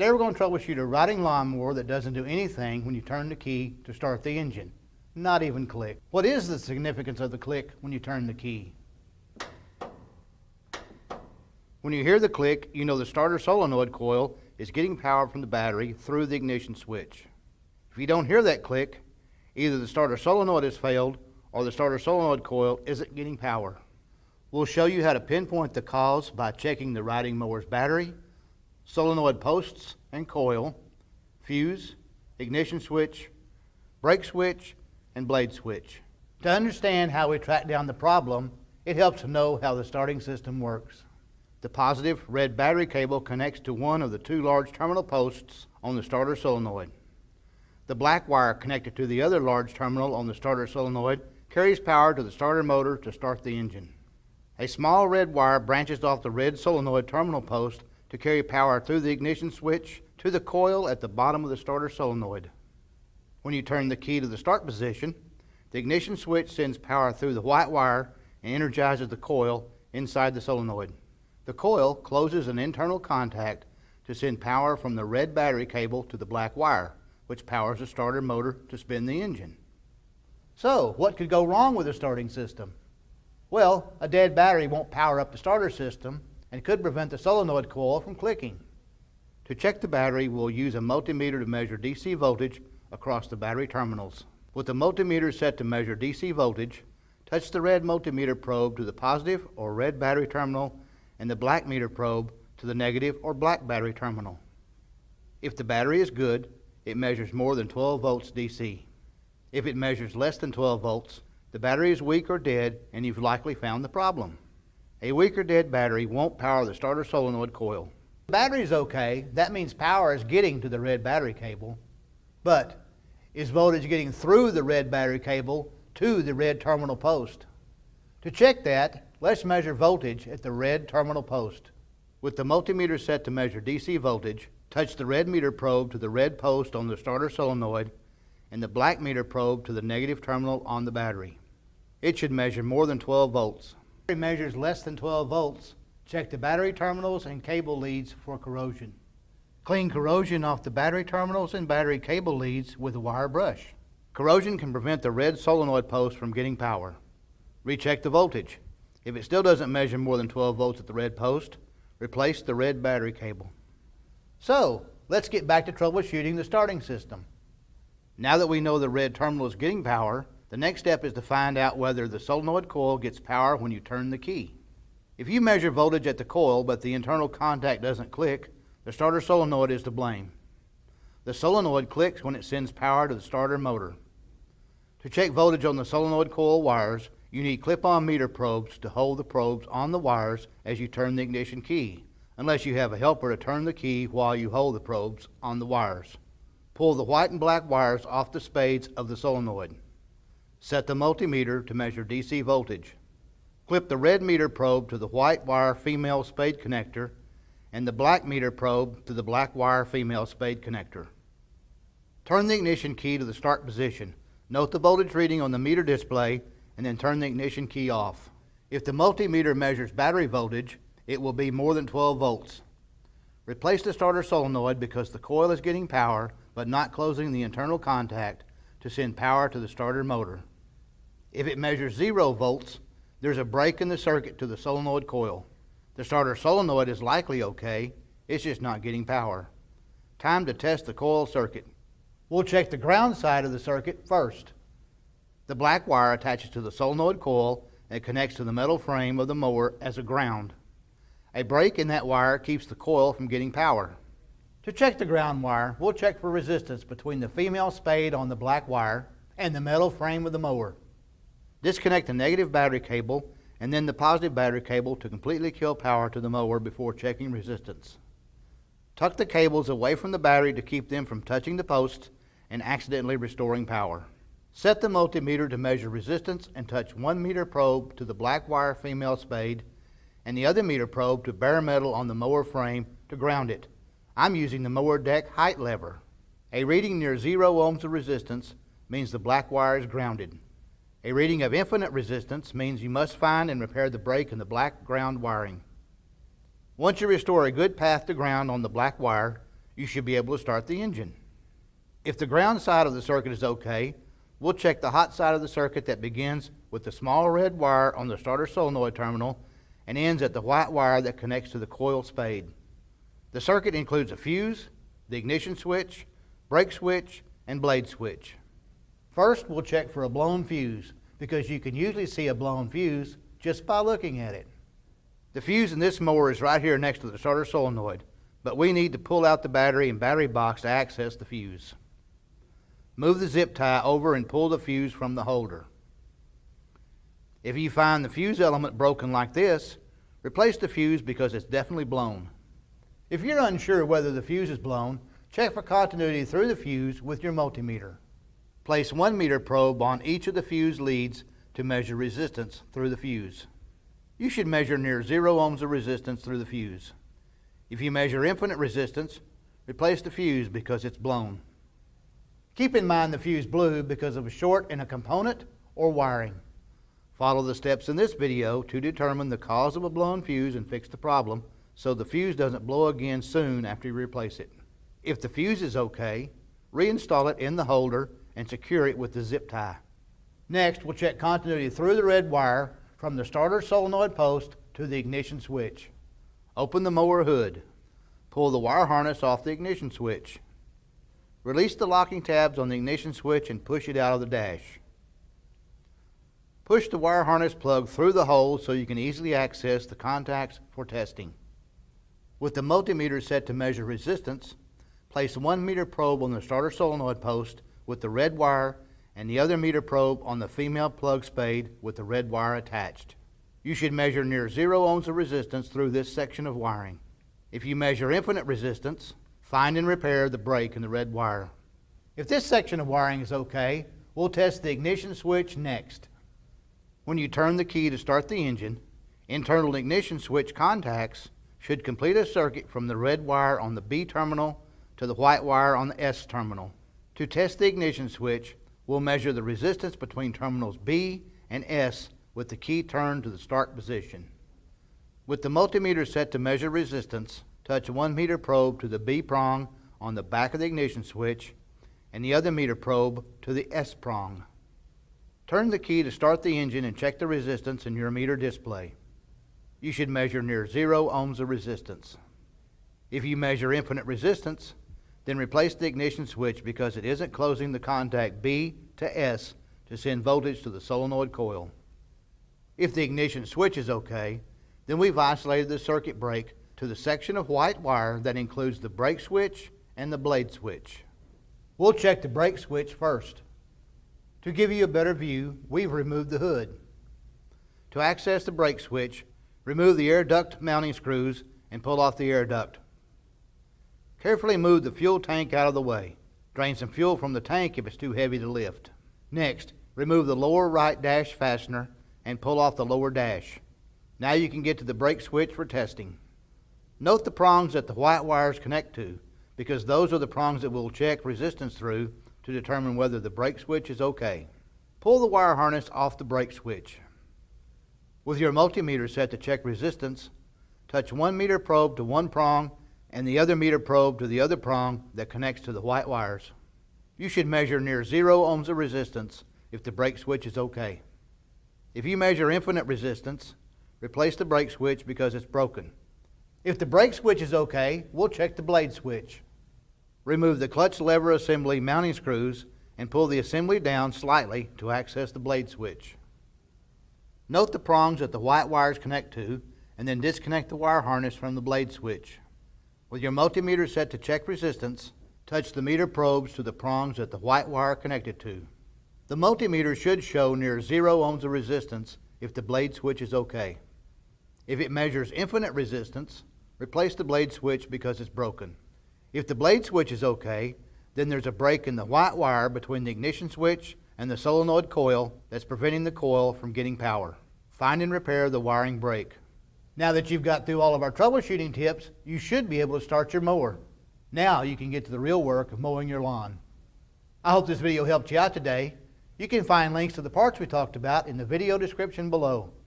Today we're going to troubleshoot a riding lawnmower that doesn't do anything when you turn the key to start the engine. Not even click. What is the significance of the click when you turn the key? When you hear the click, you know the starter solenoid coil is getting power from the battery through the ignition switch. If you don't hear that click, either the starter solenoid has failed or the starter solenoid coil isn't getting power. We'll show you how to pinpoint the cause by checking the riding mower's battery, solenoid posts and coil, fuse, ignition switch, brake switch, and blade switch. To understand how we track down the problem, it helps to know how the starting system works. The positive red battery cable connects to one of the two large terminal posts on the starter solenoid. The black wire connected to the other large terminal on the starter solenoid carries power to the starter motor to start the engine. A small red wire branches off the red solenoid terminal post to carry power through the ignition switch to the coil at the bottom of the starter solenoid. When you turn the key to the start position, the ignition switch sends power through the white wire and energizes the coil inside the solenoid. The coil closes an internal contact to send power from the red battery cable to the black wire, which powers the starter motor to spin the engine. So, what could go wrong with the starting system? Well, a dead battery won't power up the starter system and could prevent the solenoid coil from clicking. To check the battery, we'll use a multimeter to measure DC voltage across the battery terminals. With the multimeter set to measure DC voltage, touch the red multimeter probe to the positive or red battery terminal and the black meter probe to the negative or black battery terminal. If the battery is good, it measures more than 12 volts DC. If it measures less than 12 volts, the battery is weak or dead and you've likely found the problem. A weak or dead battery won't power the starter solenoid coil. If the battery is okay, that means power is getting to the red battery cable, but is voltage getting through the red battery cable to the red terminal post? To check that, let's measure voltage at the red terminal post. With the multimeter set to measure DC voltage, touch the red meter probe to the red post on the starter solenoid and the black meter probe to the negative terminal on the battery. It should measure more than 12 volts. If it measures less than 12 volts, check the battery terminals and cable leads for corrosion. Clean corrosion off the battery terminals and battery cable leads with a wire brush. Corrosion can prevent the red solenoid post from getting power. Recheck the voltage. If it still doesn't measure more than 12 volts at the red post, replace the red battery cable. So, let's get back to troubleshooting the starting system. Now that we know the red terminal is getting power, the next step is to find out whether the solenoid coil gets power when you turn the key. If you measure voltage at the coil but the internal contact doesn't click, the starter solenoid is to blame. The solenoid clicks when it sends power to the starter motor. To check voltage on the solenoid coil wires, you need clip-on meter probes to hold the probes on the wires as you turn the ignition key, unless you have a helper to turn the key while you hold the probes on the wires. Pull the white and black wires off the spades of the solenoid. Set the multimeter to measure DC voltage. Clip the red meter probe to the white wire female spade connector and the black meter probe to the black wire female spade connector. Turn the ignition key to the start position. Note the voltage reading on the meter display and then turn the ignition key off. If the multimeter measures battery voltage, it will be more than 12 volts. Replace the starter solenoid because the coil is getting power but not closing the internal contact to send power to the starter motor. If it measures 0 volts, there's a break in the circuit to the solenoid coil. The starter solenoid is likely okay, it's just not getting power. Time to test the coil circuit. We'll check the ground side of the circuit first. The black wire attaches to the solenoid coil and connects to the metal frame of the mower as a ground. A break in that wire keeps the coil from getting power. To check the ground wire, we'll check for resistance between the female spade on the black wire and the metal frame of the mower. Disconnect the negative battery cable and then the positive battery cable to completely kill power to the mower before checking resistance. Tuck the cables away from the battery to keep them from touching the posts and accidentally restoring power. Set the multimeter to measure resistance and touch one meter probe to the black wire female spade and the other meter probe to bare metal on the mower frame to ground it. I'm using the mower deck height lever. A reading near 0 ohms of resistance means the black wire is grounded. A reading of infinite resistance means you must find and repair the break in the black ground wiring. Once you restore a good path to ground on the black wire, you should be able to start the engine. If the ground side of the circuit is okay, we'll check the hot side of the circuit that begins with the small red wire on the starter solenoid terminal and ends at the white wire that connects to the coil spade. The circuit includes a fuse, the ignition switch, brake switch, and blade switch. First, we'll check for a blown fuse because you can usually see a blown fuse just by looking at it. The fuse in this mower is right here next to the starter solenoid, but we need to pull out the battery and battery box to access the fuse. Move the zip tie over and pull the fuse from the holder. If you find the fuse element broken like this, replace the fuse because it's definitely blown. If you're unsure whether the fuse is blown, check for continuity through the fuse with your multimeter. Place 1 meter probe on each of the fuse leads to measure resistance through the fuse. You should measure near 0 ohms of resistance through the fuse. If you measure infinite resistance, replace the fuse because it's blown. Keep in mind the fuse blew because of a short in a component or wiring. Follow the steps in this video to determine the cause of a blown fuse and fix the problem so the fuse doesn't blow again soon after you replace it. If the fuse is okay, reinstall it in the holder and secure it with the zip tie. Next, we'll check continuity through the red wire from the starter solenoid post to the ignition switch. Open the mower hood. Pull the wire harness off the ignition switch. Release the locking tabs on the ignition switch and push it out of the dash. Push the wire harness plug through the hole so you can easily access the contacts for testing. With the multimeter set to measure resistance, place a 1 meter probe on the starter solenoid post with the red wire and the other meter probe on the female plug spade with the red wire attached. You should measure near 0 ohms of resistance through this section of wiring. If you measure infinite resistance, find and repair the break in the red wire. If this section of wiring is okay, we'll test the ignition switch next. When you turn the key to start the engine, internal ignition switch contacts should complete a circuit from the red wire on the B terminal to the white wire on the S terminal. To test the ignition switch, we'll measure the resistance between terminals B and S with the key turned to the start position. With the multimeter set to measure resistance, touch a 1 meter probe to the B prong on the back of the ignition switch and the other meter probe to the S prong. Turn the key to start the engine and check the resistance in your meter display. You should measure near 0 ohms of resistance. If you measure infinite resistance, then replace the ignition switch because it isn't closing the contact B to S to send voltage to the solenoid coil. If the ignition switch is okay, then we've isolated the circuit break to the section of white wire that includes the brake switch and the blade switch. We'll check the brake switch first. To give you a better view, we've removed the hood. To access the brake switch, remove the air duct mounting screws and pull off the air duct. Carefully move the fuel tank out of the way. Drain some fuel from the tank if it's too heavy to lift. Next, remove the lower right dash fastener and pull off the lower dash. Now you can get to the brake switch for testing. Note the prongs that the white wires connect to, because those are the prongs that we'll check resistance through to determine whether the brake switch is okay. Pull the wire harness off the brake switch. With your multimeter set to check resistance, touch 1 meter probe to one prong and the other meter probe to the other prong that connects to the white wires. You should measure near 0 ohms of resistance if the brake switch is okay. If you measure infinite resistance, replace the brake switch because it's broken. If the brake switch is okay, we'll check the blade switch. Remove the clutch lever assembly mounting screws and pull the assembly down slightly to access the blade switch. Note the prongs that the white wires connect to and then disconnect the wire harness from the blade switch. With your multimeter set to check resistance, touch the meter probes to the prongs that the white wire connected to. The multimeter should show near 0 ohms of resistance if the blade switch is okay. If it measures infinite resistance, replace the blade switch because it's broken. If the blade switch is okay, then there's a break in the white wire between the ignition switch and the solenoid coil that's preventing the coil from getting power. Find and repair the wiring break. Now that you've got through all of our troubleshooting tips, you should be able to start your mower. Now you can get to the real work of mowing your lawn. I hope this video helped you out today. You can find links to the parts we talked about in the video description below.